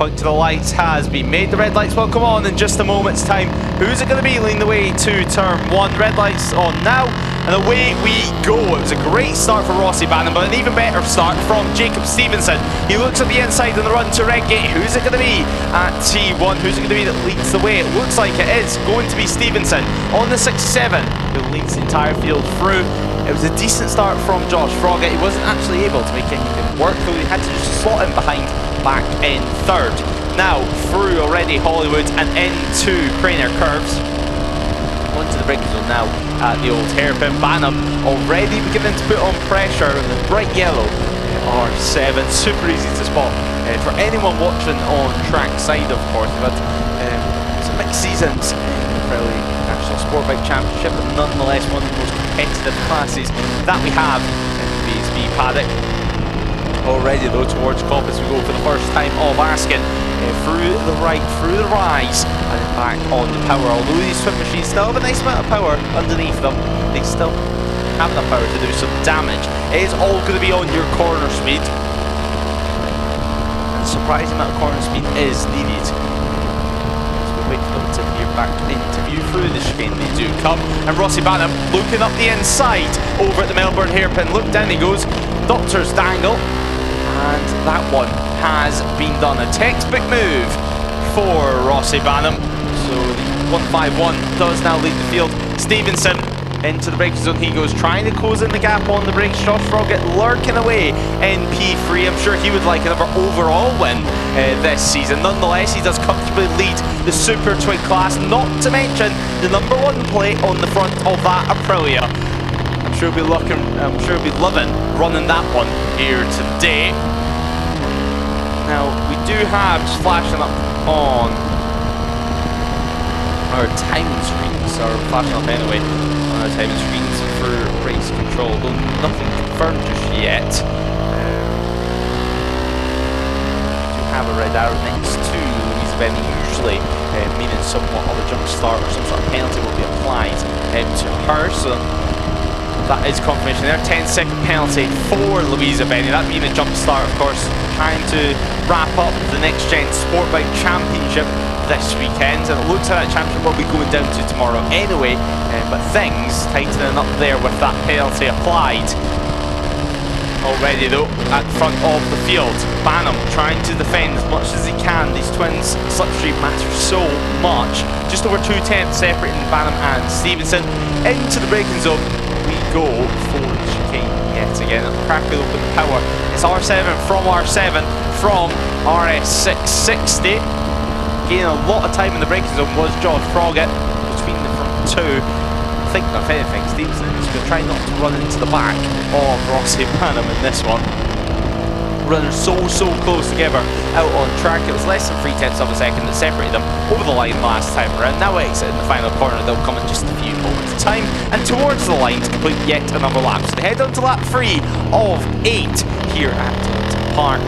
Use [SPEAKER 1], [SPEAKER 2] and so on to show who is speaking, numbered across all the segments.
[SPEAKER 1] Point to the lights has been made. The red lights will come on in just a moment's time. Who's it going to be leading the way to turn 1? Red lights on now, and away we go. It was a great start for Rossi Bannon, but an even better start from Jacob Stevenson. He looks at the inside on the run to Redgate. Who's it going to be at T1? Who's it going to be that leads the way? It looks like it is going to be Stevenson on the 67, who leads the entire field through. It was a decent start from Josh Froggatt. He wasn't actually able to make anything work, though he had to just slot him behind back in third. Now through already Hollywood and into Craner Curves. Onto the braking zone now at the old hairpin. Banham already beginning to put on pressure in the bright yellow R7. Super easy to spot for anyone watching on track side, of course. We've had some mixed seasons in the Pirelli National Sport Bike Championship, but nonetheless one of the most competitive classes that we have in the VSB paddock. Already though towards Compass we go for the first time of asking through the right, through the rise, and then back on the power. Although these swim machines still have a nice amount of power underneath them, they still have enough power to do some damage. It is all going to be on your corner speed, and a surprising amount of corner speed is needed. So we'll wait for them to veer back into view through the chicane. They do come, and Rossi Banham looking up the inside over at the Melbourne hairpin. Look down he goes, Doctor's Dangle. And that one has been done. A textbook move for Rossi Banham. So the 151 does now lead the field. Stevenson into the braking zone he goes, trying to close in the gap on the brakes. Josh Froggatt lurking away in P3. I'm sure he would like another overall win this season. Nonetheless, he does comfortably lead the Super Twin class, not to mention the #1 plate on the front of that Aprilia. I'm sure he'll be loving running that one here today. Now we do have, just flashing up on our timing screens, or flashing up anyway on our timing screens for race control, though nothing confirmed just yet. We do have a red arrow next to Louisa Benny, usually meaning somewhat of a jump start or some sort of penalty will be applied to her. So that is confirmation there. 10-second penalty for Louisa Benny. That being a jump start, of course, trying to wrap up the Next Gen Sport Bike Championship this weekend, and it looks like that championship will be going down to tomorrow anyway, but things tightening up there with that penalty applied. Already though, at the front of the field, Banham trying to defend as much as he can. These twins slipstream matter so much. Just over 2/10 separating Banham and Stevenson. Into the braking zone we go for the chicane yet again. Crackling open the power. It's R7 from R7 from RS660. Gaining a lot of time in the braking zone was Josh Froggatt between the front two. I think, if anything, Stevenson is going to try not to run into the back of Rossi Banham in this one. Running so close together out on track. It was less than 3/10 of a second that separated them over the line last time around. Now exiting the final corner, they'll come in just a few moments' time and towards the line to complete yet another lap. So they head on to lap 3 of 8 here at Donington Park.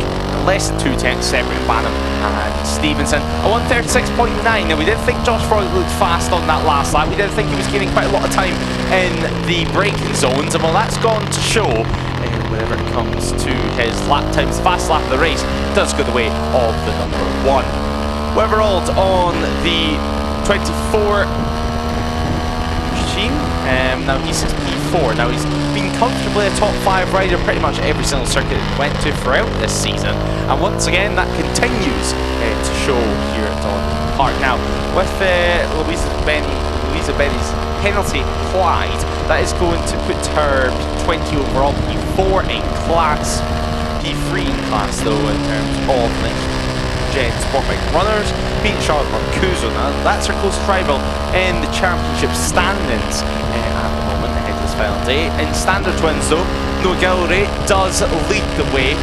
[SPEAKER 1] Less than 2/10 separating Banham and Stevenson. A 1:36.9. Now we did think Josh Froggatt looked fast on that last lap. We did think he was gaining quite a lot of time in the braking zones, and well, that's gone to show whenever it comes to his lap times. The fast lap of the race does go the way of the #1. Weatherald on the 24 machine. Now he's P4. Now he's been comfortably a top 5 rider pretty much every single circuit he went to throughout this season, and once again that continues to show here at Donington Park. Now with Louisa Benny's penalty applied, that is going to put her P20 overall, P4 in class, P3 in class though in terms of Next Gen Sport Bike runners, beating Charlotte Marcuso. Now that's her closest rival in the championship standings at the moment ahead of this final day. In standard twins though, Noah Gilray does lead the way,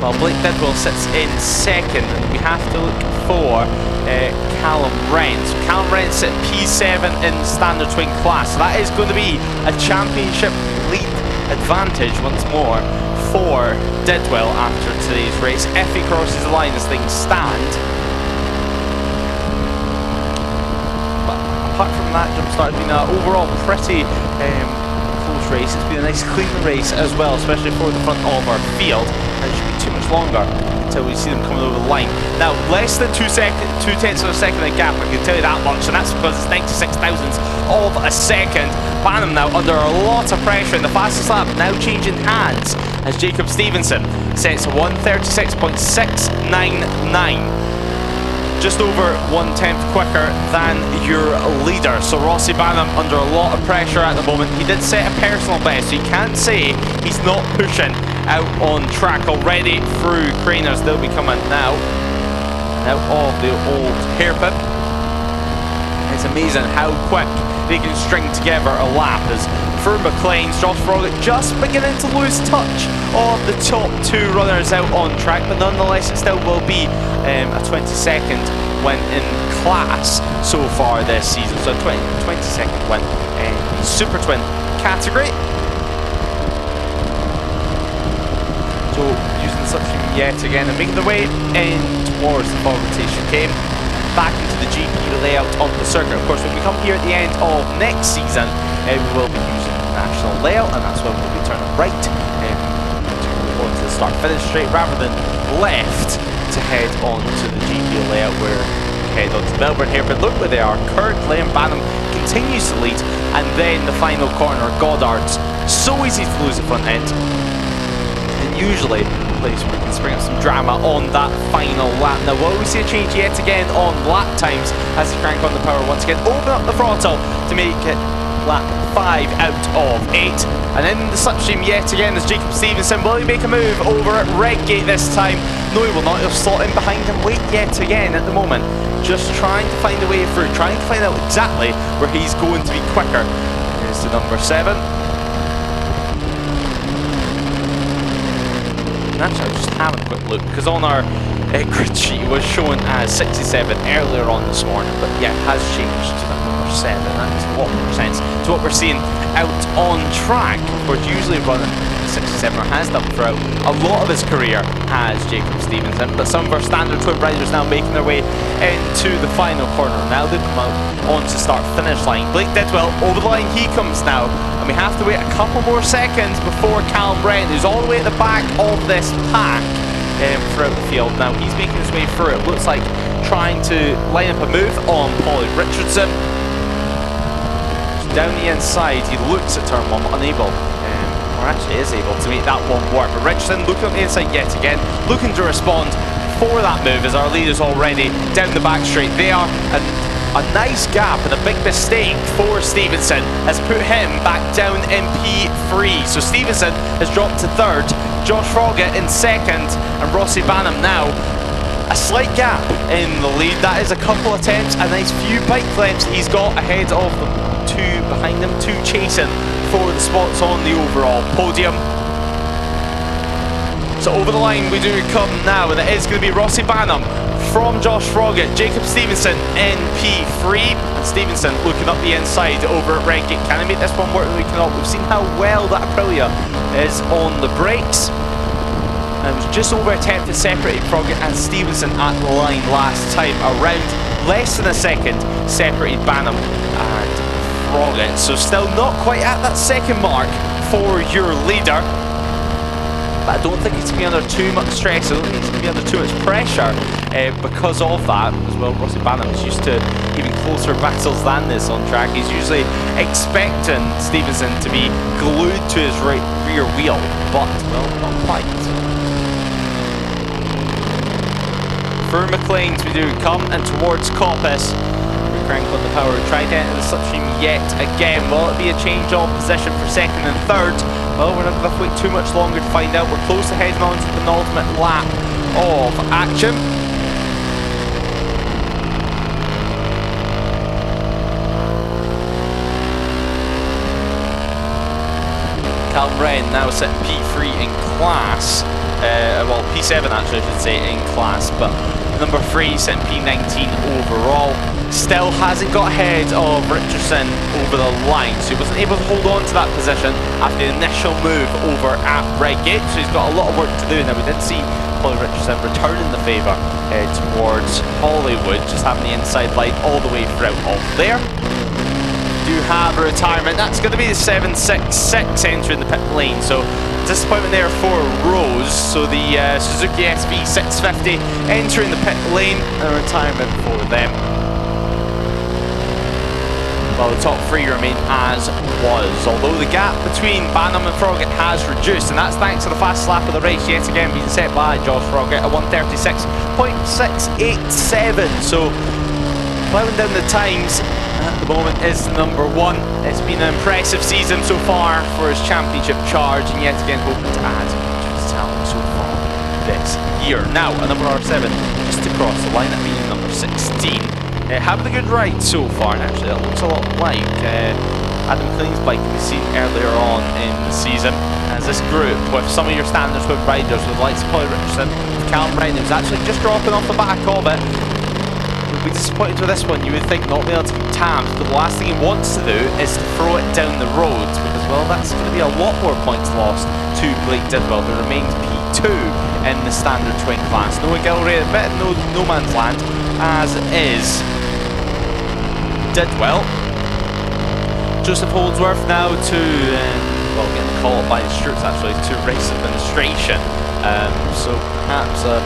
[SPEAKER 1] while Blake Bidwell sits in second, and we have to look for Callum Wren. So Callum Wren sits P7 in the standard twin class. So that is going to be a championship lead advantage once more for Didwell after today's race, if he crosses the line as things stand. But apart from that, jump start has been an overall pretty close race. It's been a nice clean race as well, especially for the front of our field. And it should be too much longer until we see them coming over the line. Now, less than 2/10 of a second of gap, I can tell you that much, and that's because it's 96 thousandths of a second. Banham now under a lot of pressure in the fastest lap, now changing hands as Jacob Stevenson sets a 1:36.699. Just over 1/10 quicker than your leader. So Rossi Banham under a lot of pressure at the moment. He did set a personal best, so you can't say he's not pushing out on track already through Craners. They'll be coming now out of the old hairpin. It's amazing how quick they can string together a lap as for McLean's Josh Froggatt just beginning to lose touch of the top two runners out on track, but nonetheless it still will be a 22nd win in class so far this season. So a 22nd win in the Super Twin category. So using the slipstream yet again and making the way in towards the forward rotation came back into the GP layout of the circuit. Of course, when we come here at the end of next season, we will be using the national layout, and that's when we'll be turning right to go to the start-finish straight rather than left to head on to the GP layout where we head on to Melbourne here. But look where they are currently, and Banham continues to lead, and then the final corner, Goddard's so easy to lose the front end, and usually place where we can spring up some drama on that final lap. Now will we see a change yet again on lap times as they crank on the power once again, open up the throttle to make it lap 5 out of 8, and in the slipstream yet again is Jacob Stevenson. Will he make a move over at Redgate this time? No, he will not. He'll slot in behind him, wait yet again at the moment, just trying to find a way through, trying to find out exactly where he's going to be quicker. Here's the number 7. Actually, I was just having a quick look because on our grid sheet it was shown as 67 earlier on this morning, but yeah, it has changed to that number 7. That makes a lot more sense to what we're seeing out on track. Of course, usually running 67 or has done throughout a lot of his career as Jacob Stevenson, but some of our standard twin riders now making their way into the final corner. Now they come out onto start-finish line. Blake Didwell over the line, he comes now. And we have to wait a couple more seconds before Callum Brent, who's all the way at the back of this pack throughout the field. Now he's making his way through. It looks like trying to line up a move on Paulie Richardson. Down the inside, he looks at turn 1, unable, or actually is able to make that one work. But Richardson looking on the inside yet again, looking to respond for that move as our leader's already down the back straight there. And a nice gap and a big mistake for Stevenson has put him back down in P3. So Stevenson has dropped to 3rd, Josh Froggatt in 2nd, and Rossi Banham now a slight gap in the lead. That is a couple attempts, a nice few bike lengths he's got ahead of them. 2 behind them, 2 chasing for the spots on the overall podium. So over the line we do come now, and it is going to be Rossi Banham from Josh Froggatt, Jacob Stevenson in P3, and Stevenson looking up the inside over at Redgate. Can he make this one work? We cannot. We've seen how well that Aprilia is on the brakes. And it was just over a tenth to separate Froggatt and Stevenson at the line last time around. Less than a second separated Banham and Froggatt. So still not quite at that second mark for your leader. But I don't think he's going to be under too much stress. I don't think he's going to be under too much pressure because of that. As well, Rossi Banham is used to even closer battles than this on track. He's usually expecting Stevenson to be glued to his rear wheel, but, well, not quite. For McLean's we do come and towards Coppice. We crank on the power, try to enter the slipstream yet again. Will it be a change of position for 2nd and 3rd? Well, we're not going to wait too much longer to find out. We're close to heading on to the penultimate lap of action. Callum Wren now sitting P3 in class. Well, P7 actually I should say in class, but number 3 sitting P19 overall. Still hasn't got ahead of Richardson over the line, so he wasn't able to hold on to that position after the initial move over at Redgate, so he's got a lot of work to do. Now we did see Paulie Richardson returning the favour towards Hollywood, just having the inside line all the way throughout off there. Do have a retirement, that's going to be the 766 entering the pit lane, so Disappointment there for Rose. So the Suzuki SV650 entering the pit lane, and a retirement for them. Well, the top three remain as was, although the gap between Banham and Froggatt has reduced, and that's thanks to the fastest lap of the race yet again being set by Josh Froggatt at 1:36.687. So plowing down the times at the moment is number one. It's been an impressive season so far for his championship charge, and yet again hoping to add to his talent so far this year. Now, at number R7, just across the line, that being number 16. Having a good ride so far, and actually that looks a lot like Adam Klein's bike we've seen earlier on in the season. As this group, with some of your standard swim riders, with the likes of Paul Richardson, Callum Ryan, who's actually just dropping off the back of it. You'll be disappointed with this one. You would think not being able to keep tabs, but the last thing he wants to do is to throw it down the road, because, well, that's going to be a lot more points lost to Blake Didwell, who remains P2 in the standard twin class. Noah Gilray a bit in no man's land, as is Didwell. Joseph Holdsworth now to, well, getting called by the Stewards actually to race administration. So perhaps a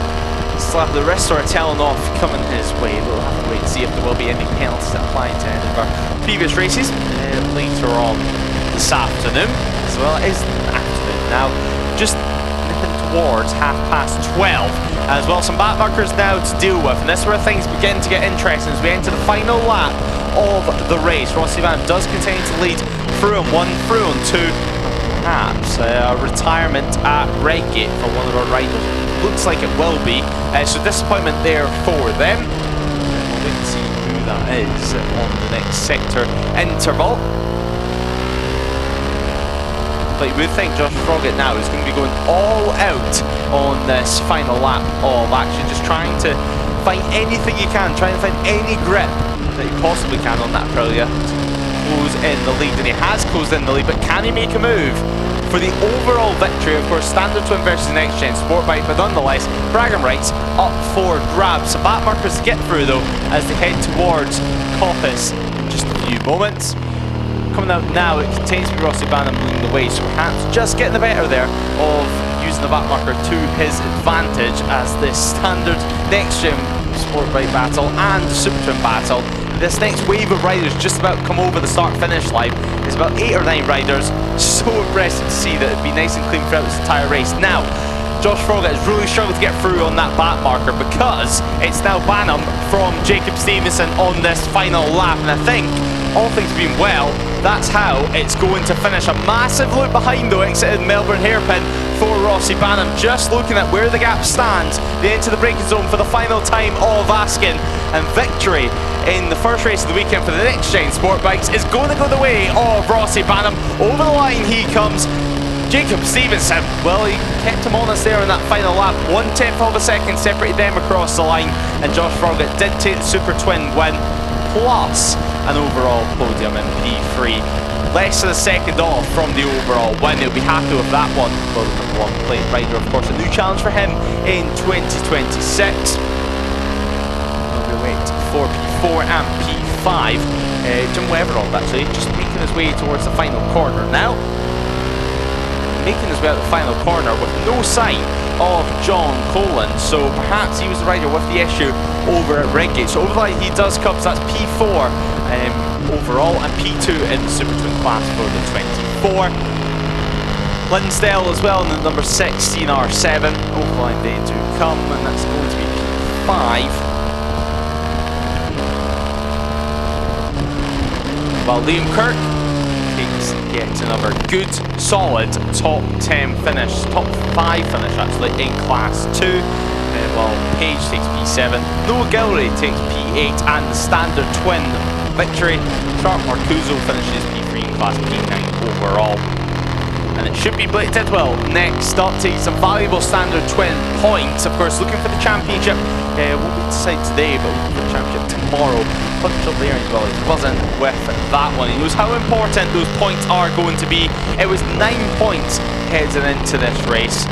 [SPEAKER 1] slap of the wrist or a telling off coming his way. We'll have to wait and see if there will be any penalties applied to any of our previous races later on this afternoon. As well, it is afternoon now. Just towards 12:30 as well. Some back markers now to deal with, and this is where things begin to get interesting as we enter the final lap of the race. Rossi Van does continue to lead through on 1, through on 2, perhaps a retirement at Redgate for one of our riders. Looks like it will be, so disappointment there for them. We'll wait and see who that is on the next sector interval. But you would think Josh Froggatt now is going to be going all out on this final lap of action, just trying to find anything you can, trying to find any grip that you possibly can on that Aprilia to close in the lead. And he has closed in the lead, but can he make a move for the overall victory? Of course, standard twin versus next gen sport bike, but nonetheless, Bragham Rights up for grabs. Some back markers to get through though as they head towards Coppice in just a few moments. Coming out now, it continues to be Rossi Banham leading the way, so perhaps just getting the better there of using the back marker to his advantage as this standard next gen sport bike battle and super twin battle. This next wave of riders just about come over the start finish line. There's about 8 or 9 riders. So impressive to see that it'd be nice and clean throughout this entire race. Now, Josh Froggatt has really struggled to get through on that back marker because it's now Banham from Jacob Stevenson on this final lap, and I think all things being well, that's how it's going to finish. A massive look behind though, exited Melbourne hairpin for Rossi Banham. Just looking at where the gap stands, they enter the braking zone for the final time of Askin, and victory in the first race of the weekend for the next gen sport bikes is going to go the way of Rossi Banham. Over the line he comes. Jacob Stevenson, well, he kept him honest there in that final lap. 1/10 of a second separated them across the line, and Josh Froggatt did take the Super Twin win, plus an overall podium in P3. Less than a second off from the overall win. He'll be happy with that one. Well, the number 1 plate rider, of course, a new challenge for him in 2026. We'll be waiting for P4 and P5. Jim Weverall, actually, just making his way towards the final corner now. Making his way out the final corner with no sign of John Colin, so perhaps he was the rider with the issue over at Redgate. So over the line he does come, so that's P4 overall and P2 in the Super Twin class for the 24. Linsdale as well in the number 16 R7. Over the line they do come, and that's going to be P5. While Liam Kirk gets another good, solid top 10 finish, top 5 finish actually in Class 2. While Page takes P7, Noah Gilray takes P8, and the standard twin victory. Sharp Marcuso finishes P3 in Class P9 overall. And it should be Blake Tidwell next up, taking some valuable standard twin points. Of course, looking for the championship. Won't be decided today, but looking for the championship tomorrow. Punch up there, well, he wasn't with that one. He knows how important those points are going to be. It was 9 points heading into this race.